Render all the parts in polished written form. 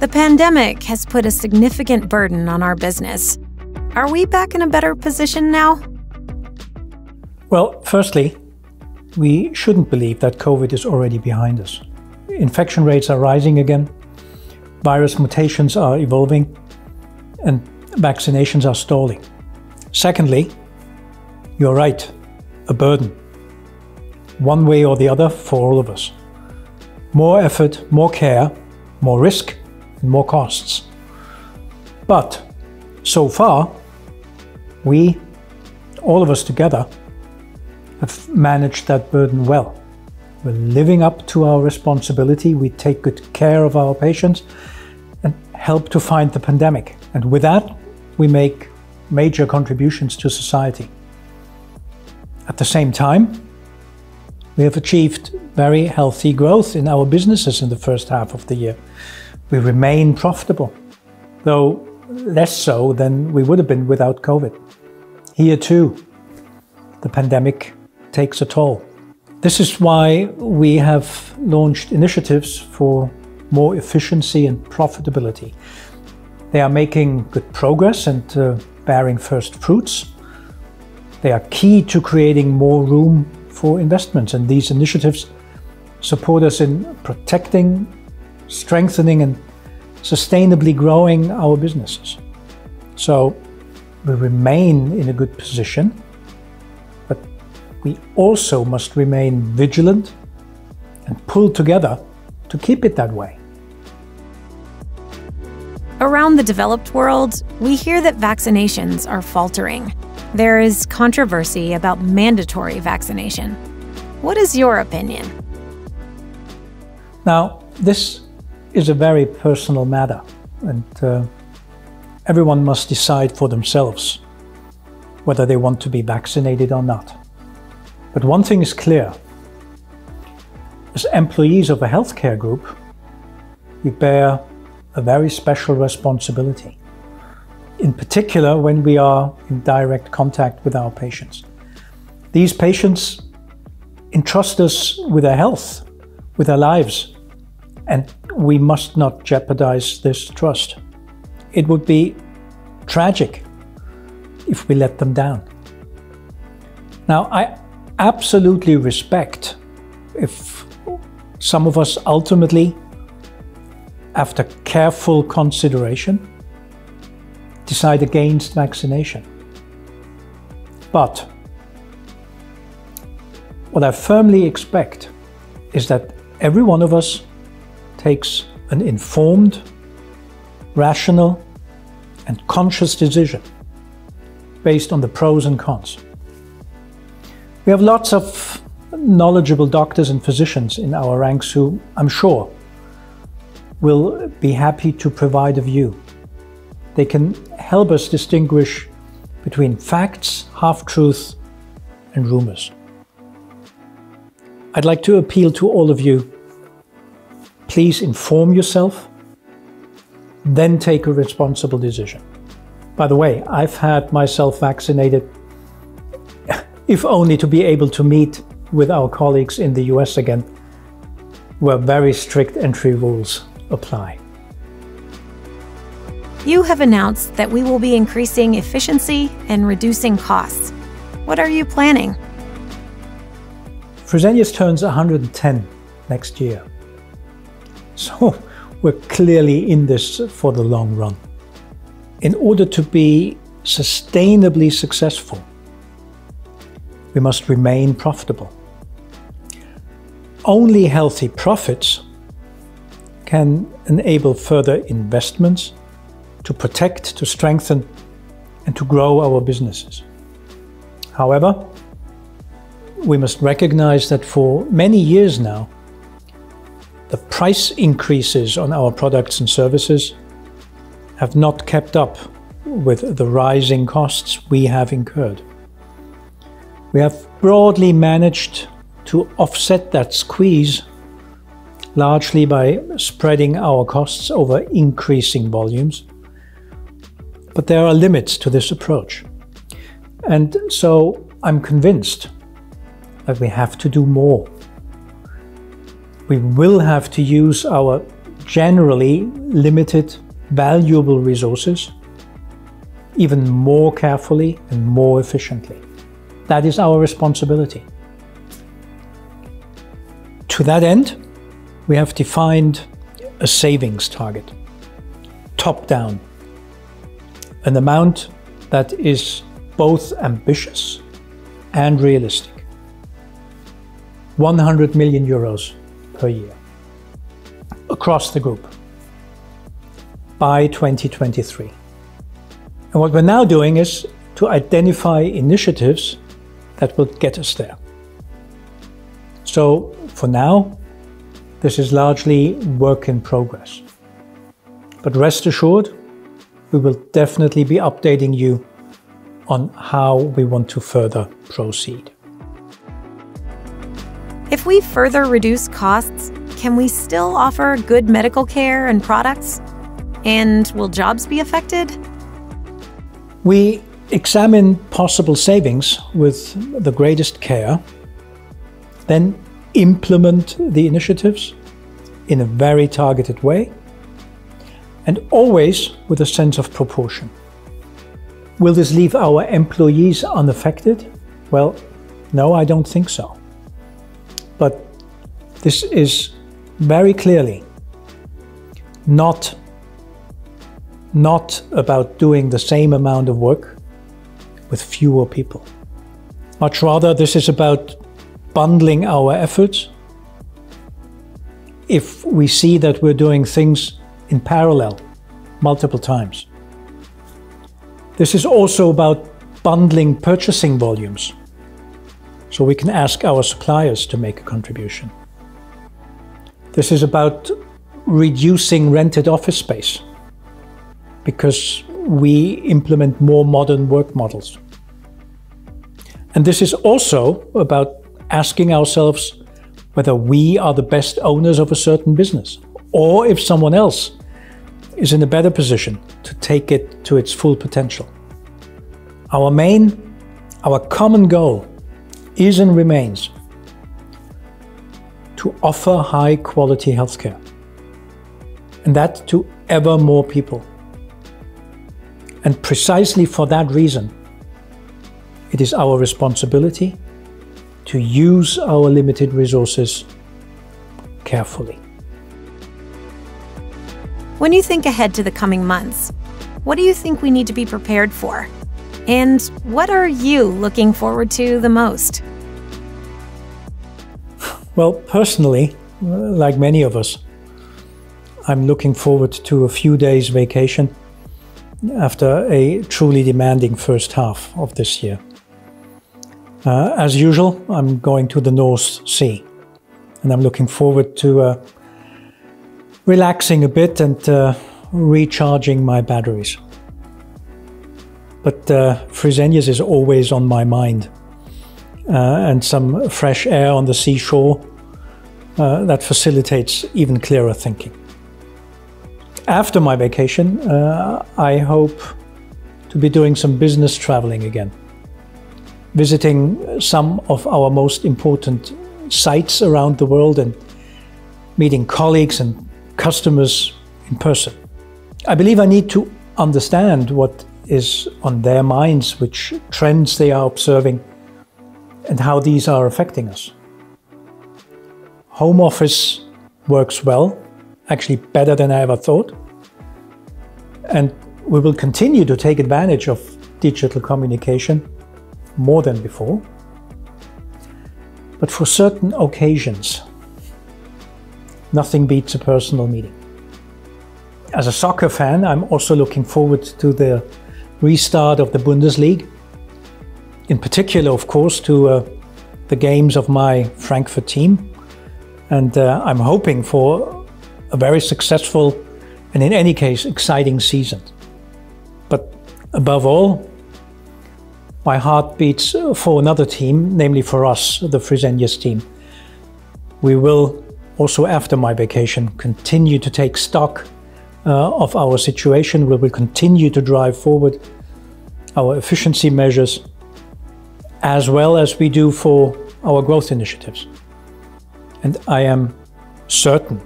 The pandemic has put a significant burden on our business. Are we back in a better position now? Well, firstly, we shouldn't believe that COVID is already behind us. Infection rates are rising again, virus mutations are evolving, and vaccinations are stalling. Secondly, you're right, a burden. One way or the other for all of us. More effort, more care, more risk, and more costs. But so far, we, all of us together, have managed that burden well. We're living up to our responsibility. We take good care of our patients and help to fight the pandemic. And with that, we make major contributions to society. At the same time, we have achieved very healthy growth in our businesses in the first half of the year. We remain profitable, though less so than we would have been without COVID. Here too, the pandemic takes a toll. This is why we have launched initiatives for more efficiency and profitability. They are making good progress and bearing first fruits. They are key to creating more room for investments, and these initiatives support us in protecting, strengthening and sustainably growing our businesses. So we remain in a good position, but we also must remain vigilant and pull together to keep it that way. Around the developed world, we hear that vaccinations are faltering. There is controversy about mandatory vaccination. What is your opinion? Now, this is a very personal matter, and everyone must decide for themselves whether they want to be vaccinated or not. But one thing is clear. As employees of a healthcare group, we bear a very special responsibility. In particular, when we are in direct contact with our patients. These patients entrust us with their health, with their lives, and we must not jeopardize this trust. It would be tragic if we let them down. Now, I absolutely respect if some of us ultimately, after careful consideration, decide against vaccination. But what I firmly expect is that every one of us takes an informed, rational, and conscious decision based on the pros and cons. We have lots of knowledgeable doctors and physicians in our ranks who, I'm sure, will be happy to provide a view. They can help us distinguish between facts, half-truth, and rumors. I'd like to appeal to all of you. Please inform yourself, then take a responsible decision. By the way, I've had myself vaccinated, if only to be able to meet with our colleagues in the US again, where very strict entry rules apply. You have announced that we will be increasing efficiency and reducing costs. What are you planning? Fresenius turns 110 next year. So we're clearly in this for the long run. In order to be sustainably successful, we must remain profitable. Only healthy profits can enable further investments to protect, to strengthen, and to grow our businesses. However, we must recognize that for many years now, the price increases on our products and services have not kept up with the rising costs we have incurred. We have broadly managed to offset that squeeze largely by spreading our costs over increasing volumes. But there are limits to this approach. And so I'm convinced that we have to do more. We will have to use our generally limited, valuable resources even more carefully and more efficiently. That is our responsibility. To that end, we have defined a savings target, top down, an amount that is both ambitious and realistic. 100 million euros per year across the group by 2023. And what we're now doing is to identify initiatives that will get us there. So for now, this is largely work in progress. But rest assured, we will definitely be updating you on how we want to further proceed. If we further reduce costs, can we still offer good medical care and products? And will jobs be affected? We examine possible savings with the greatest care, then implement the initiatives in a very targeted way, and always with a sense of proportion. Will this leave our employees unaffected? Well, no, I don't think so. But this is very clearly not about doing the same amount of work with fewer people. Much rather, this is about bundling our efforts. If we see that we're doing things in parallel multiple times. This is also about bundling purchasing volumes, so we can ask our suppliers to make a contribution. This is about reducing rented office space, because we implement more modern work models. And this is also about asking ourselves whether we are the best owners of a certain business, or if someone else is in a better position to take it to its full potential. Our common goal is and remains to offer high quality healthcare, and that to ever more people. And precisely for that reason, it is our responsibility to use our limited resources carefully. When you think ahead to the coming months, what do you think we need to be prepared for? And what are you looking forward to the most? Well, personally, like many of us, I'm looking forward to a few days vacation after a truly demanding first half of this year. As usual, I'm going to the North Sea, and I'm looking forward to relaxing a bit and recharging my batteries. But Fresenius is always on my mind, and some fresh air on the seashore that facilitates even clearer thinking. After my vacation, I hope to be doing some business traveling again, visiting some of our most important sites around the world and meeting colleagues and customers in person. I believe I need to understand what is on their minds, which trends they are observing, and how these are affecting us. Home office works well, actually better than I ever thought. And we will continue to take advantage of digital communication more than before. But for certain occasions, nothing beats a personal meeting. As a soccer fan, I'm also looking forward to the restart of the Bundesliga. In particular, of course, to the games of my Frankfurt team. And I'm hoping for a very successful and in any case exciting season. But above all, my heart beats for another team, namely for us, the Fresenius team. We will also, after my vacation, continue to take stock of our situation. We will continue to drive forward our efficiency measures, as well as we do for our growth initiatives. And I am certain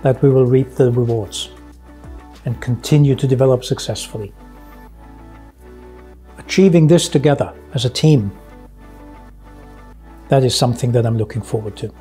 that we will reap the rewards and continue to develop successfully. Achieving this together as a team, that is something that I'm looking forward to.